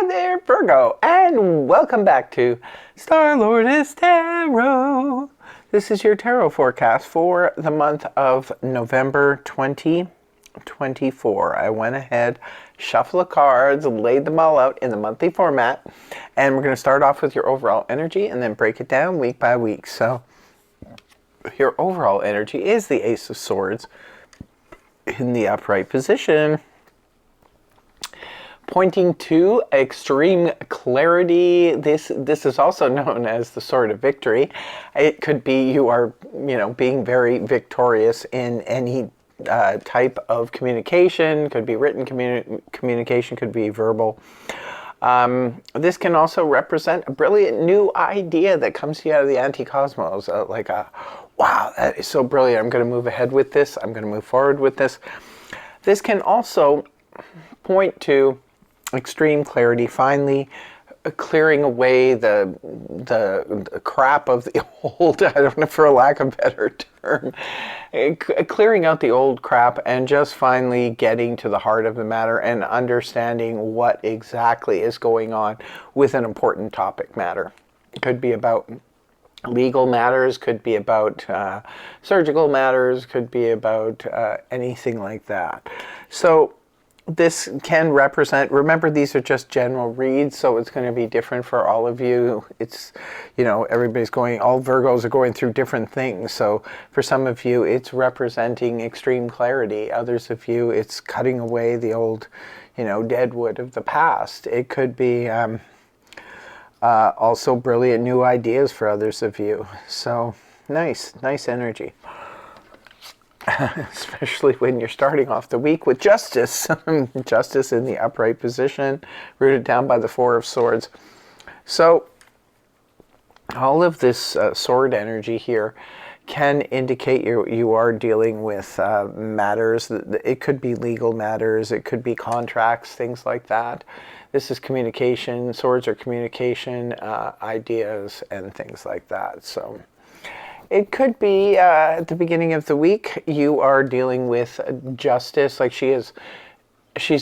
Hi there, Virgo, and welcome back to Star-Lordess Tarot. This is your tarot forecast for the month of November 2024. I went ahead, shuffled the cards, laid them all out in the monthly format, and we're going to start off with your overall energy and then break it down week by week. So, your overall energy is the Ace of Swords in the upright position, pointing to extreme clarity. This is also known as the Sword of Victory. It could be you are, being very victorious in any type of communication. Could be written communication, could be verbal. This can also represent a brilliant new idea that comes to you out of the anti-cosmos, wow, that is so brilliant. I'm going to move ahead with this. I'm going to move forward with this. This can also point to extreme clarity, finally clearing away the crap of the old, I don't know, for a lack of a better term, clearing out the old crap and just finally getting to the heart of the matter and understanding what exactly is going on with an important topic matter. It could be about legal matters, could be about surgical matters, could be about anything like that. So this can represent, remember these are just general reads, so it's going to be different for all of you. It's, everybody's going, all Virgos are going through different things. So for some of you, it's representing extreme clarity. Others of you, it's cutting away the old, dead wood of the past. It could be also brilliant new ideas for others of you. So nice energy. Especially when you're starting off the week with justice. Justice in the upright position, rooted down by the Four of Swords. So all of this sword energy here can indicate you are dealing with matters. It could be legal matters, it could be contracts, things like that. This is communication. Swords are communication, ideas, and things like that. So it could be at the beginning of the week, you are dealing with justice. Like she's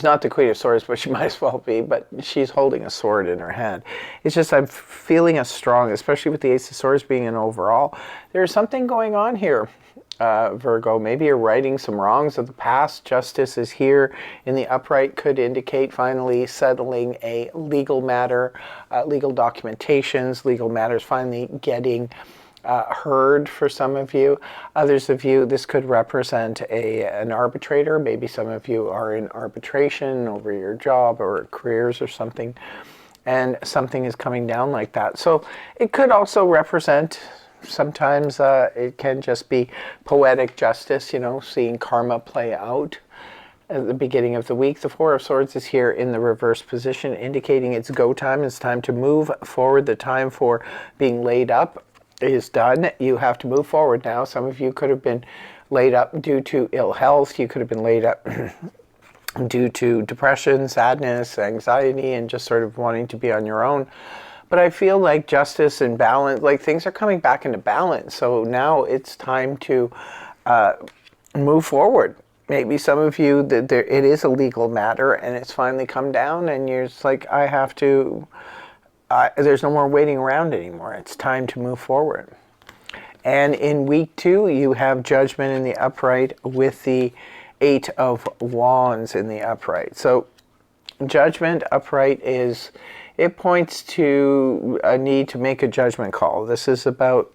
not the Queen of Swords, but she might as well be, but she's holding a sword in her hand. It's just I'm feeling a strong, especially with the Ace of Swords being an overall, there's something going on here, Virgo. Maybe you're righting some wrongs of the past. Justice is here in the upright, could indicate finally settling a legal matter, legal documentations, legal matters finally getting heard for some of you. Others of you, this could represent an arbitrator. Maybe some of you are in arbitration over your job or careers or something, and something is coming down like that. So it could also represent, sometimes it can just be poetic justice, seeing karma play out. At the beginning of the week, the Four of Swords is here in the reverse position, indicating it's go time. It's time to move forward. The time for being laid up is done. You have to move forward now. Some of you could have been laid up due to ill health. You could have been laid up due to depression, sadness, anxiety, and just sort of wanting to be on your own. But I feel like justice and balance, like things are coming back into balance. So now it's time to move forward. Maybe some of you, it is a legal matter and it's finally come down and you're just like, I have to, there's no more waiting around anymore. It's time to move forward. And in week 2, you have Judgment in the upright with the Eight of Wands in the upright. So Judgment upright it points to a need to make a judgment call. This is about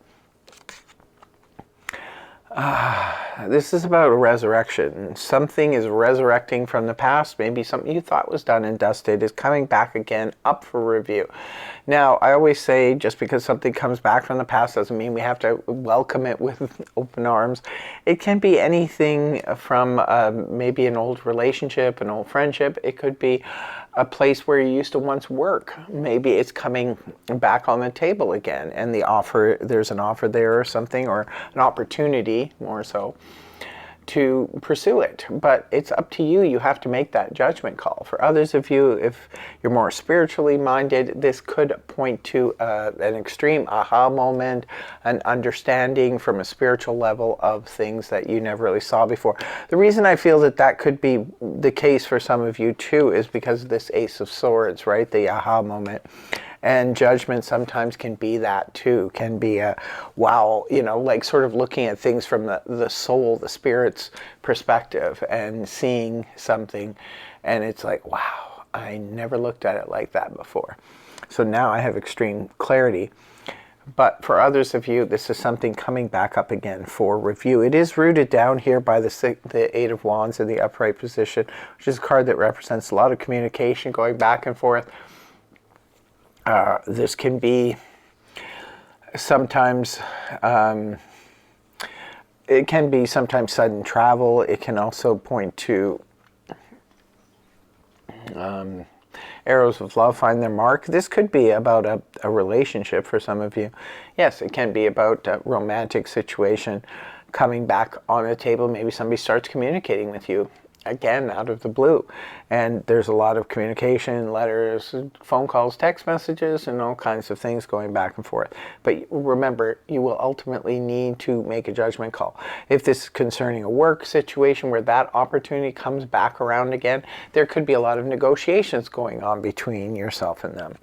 a resurrection. Something is resurrecting from the past. Maybe something you thought was done and dusted is coming back again, up for review. Now, I always say just because something comes back from the past doesn't mean we have to welcome it with open arms. It can be anything from maybe an old relationship, an old friendship. It could be a place where you used to once work. Maybe it's coming back on the table again, and there's an offer there or something, or an opportunity more so to pursue it, but it's up to you. You have to make that judgment call. For others of you, if you're more spiritually minded, this could point to an extreme aha moment, an understanding from a spiritual level of things that you never really saw before. The reason I feel that that could be the case for some of you too is because of this Ace of Swords, right? The aha moment. And judgment sometimes can be that too, can be a, wow, you know, like sort of looking at things from the soul, the spirit's perspective and seeing something. And it's like, wow, I never looked at it like that before. So now I have extreme clarity. But for others of you, this is something coming back up again for review. It is rooted down here by the Eight of Wands in the upright position, which is a card that represents a lot of communication going back and forth. This can be sometimes, it can be sometimes sudden travel. It can also point to arrows of love find their mark. This could be about a relationship for some of you. Yes, it can be about a romantic situation coming back on the table. Maybe somebody starts communicating with you again out of the blue, and there's a lot of communication, letters, phone calls, text messages, and all kinds of things going back and forth. But remember, you will ultimately need to make a judgment call. If this is concerning a work situation where that opportunity comes back around again, there could be a lot of negotiations going on between yourself and them.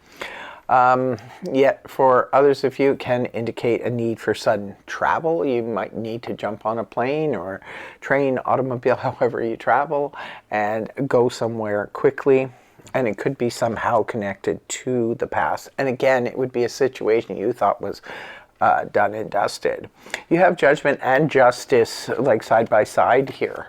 Yet for others of you, it can indicate a need for sudden travel. You might need to jump on a plane or train, automobile, however you travel, and go somewhere quickly. And it could be somehow connected to the past. And again, it would be a situation you thought was done and dusted. You have judgment and justice like side by side here.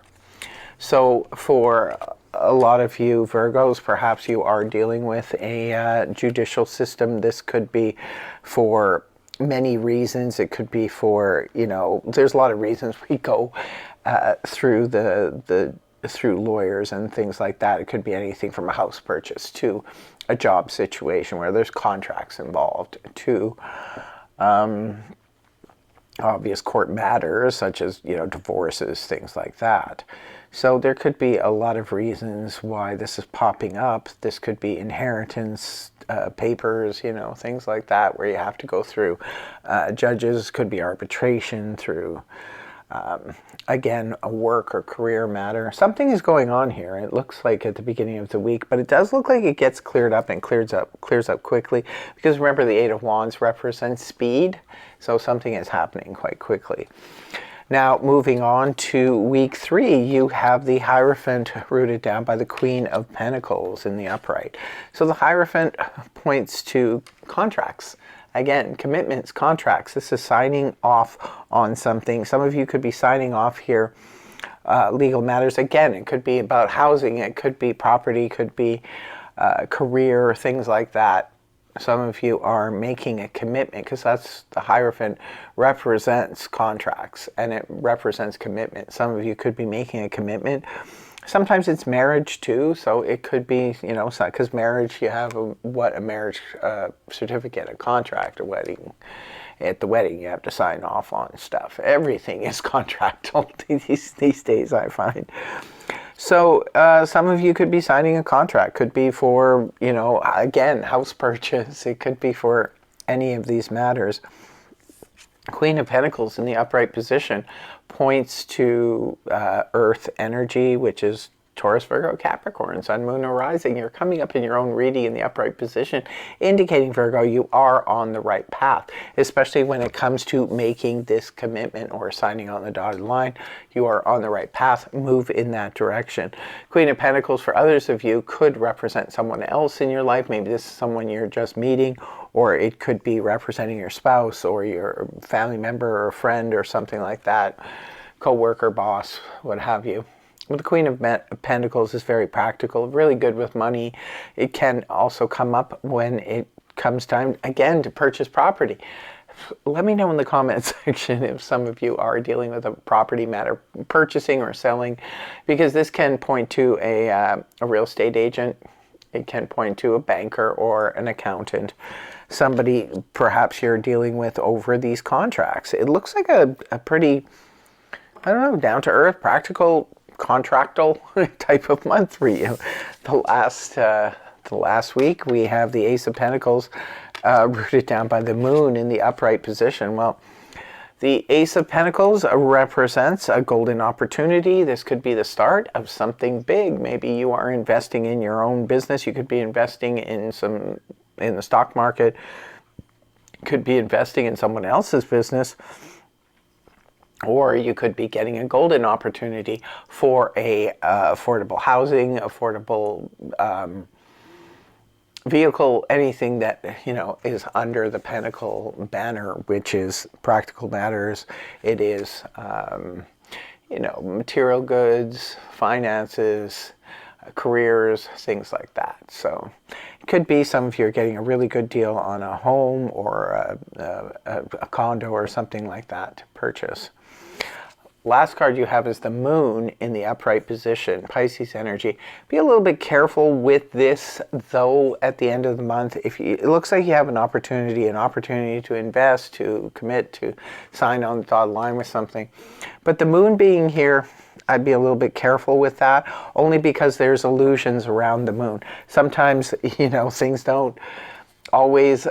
So for a lot of you Virgos, perhaps you are dealing with a judicial system. This could be for many reasons. It could be for, you know, there's a lot of reasons we go through through lawyers and things like that. It could be anything from a house purchase to a job situation where there's contracts involved, to obvious court matters such as, you know, divorces, things like that. So there could be a lot of reasons why this is popping up. This could be inheritance papers, you know, things like that, where you have to go through judges. Could be arbitration through, again, a work or career matter. Something is going on here. It looks like at the beginning of the week, but it does look like it gets cleared up and clears up quickly. Because remember, the Eight of Wands represents speed, so something is happening quite quickly. Now, moving on to week 3, you have the Hierophant rooted down by the Queen of Pentacles in the upright. So the Hierophant points to contracts. Again, commitments, contracts. This is signing off on something. Some of you could be signing off here legal matters. Again, it could be about housing. It could be property. It could be career, things like that. Some of you are making a commitment, because that's the Hierophant represents contracts and it represents commitment. Some of you could be making a commitment. Sometimes it's marriage too, so it could be, you know, because marriage, you have a marriage certificate, a contract, a wedding. At the wedding, you have to sign off on stuff. Everything is contractual these days, I find. So some of you could be signing a contract. Could be for, you know, again, house purchase. It could be for any of these matters. Queen of Pentacles in the upright position points to earth energy, which is Taurus, Virgo, Capricorn, Sun, Moon, or Rising. You're coming up in your own reading in the upright position, indicating, Virgo, you are on the right path, especially when it comes to making this commitment or signing on the dotted line. You are on the right path. Move in that direction. Queen of Pentacles, for others of you, could represent someone else in your life. Maybe this is someone you're just meeting, or it could be representing your spouse or your family member or friend or something like that, co-worker, boss, what have you. Well, the Queen of Pentacles is very practical, really good with money. It can also come up when it comes time, again, to purchase property. Let me know in the comment section if some of you are dealing with a property matter, purchasing or selling, because this can point to a real estate agent. It can point to a banker or an accountant. Somebody perhaps you're dealing with over these contracts. It looks like a pretty I don't know, down to earth, practical, contractual type of month for you. The last week we have the Ace of Pentacles rooted down by the moon in the upright position. Well, the Ace of Pentacles represents a golden opportunity. This could be the start of something big. Maybe you are investing in your own business. You could be investing in the stock market. Could be investing in someone else's business. Or you could be getting a golden opportunity for affordable housing, affordable vehicle, anything that, is under the Pentacle banner, which is practical matters. It is, material goods, finances, careers, things like that. So it could be some of you are getting a really good deal on a home or a condo or something like that to purchase. Last card you have is the moon in the upright position, Pisces energy. Be a little bit careful with this, though, at the end of the month. It looks like you have an opportunity to invest, to commit, to sign on the dotted line with something. But the moon being here, I'd be a little bit careful with that, only because there's illusions around the moon. Sometimes, things don't always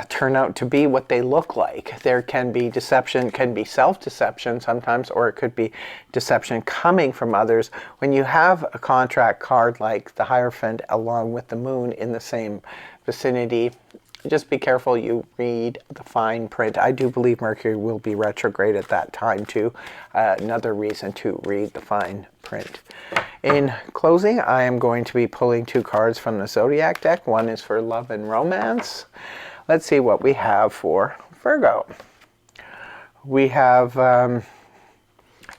turn out to be what they look like. There can be deception, can be self-deception sometimes, or it could be deception coming from others. When you have a contract card like the Hierophant along with the moon in the same vicinity, just be careful you read the fine print. I do believe Mercury will be retrograde at that time too. Another reason to read the fine print. In closing, I am going to be pulling 2 cards from the Zodiac deck. One is for love and romance. Let's see what we have for Virgo. We have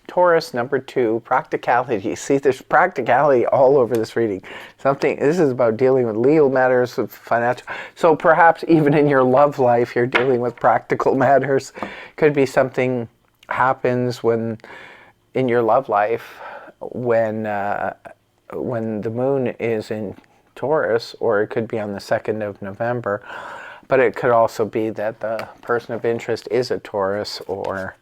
Taurus, number 2, practicality. See, there's practicality all over this reading. This is about dealing with legal matters, with financial. So perhaps even in your love life, you're dealing with practical matters. Could be something happens in your love life when the moon is in Taurus, or it could be on the 2nd of November. But it could also be that the person of interest is a Taurus or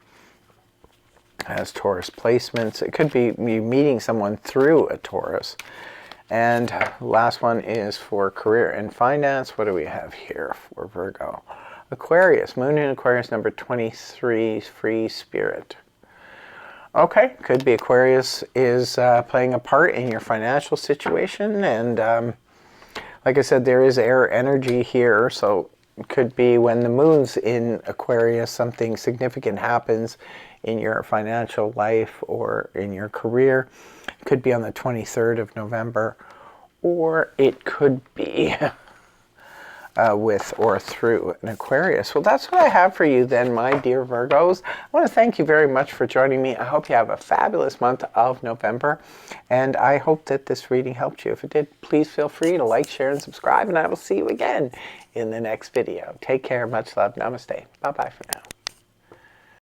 has Taurus placements. It could be you meeting someone through a Taurus. And last one is for career and finance. What do we have here for Virgo? Aquarius, moon in Aquarius, number 23, free spirit. Okay, could be Aquarius is playing a part in your financial situation. And like I said, there is air energy here. So it could be when the moon's in Aquarius, something significant happens in your financial life or in your career. It could be on the 23rd of November, or it could be with or through an Aquarius. Well, that's what I have for you then, my dear Virgos. I want to thank you very much for joining me. I hope you have a fabulous month of November, and I hope that this reading helped you. If it did, please feel free to like, share, and subscribe, and I will see you again in the next video. Take care. Much love. Namaste. Bye-bye for now.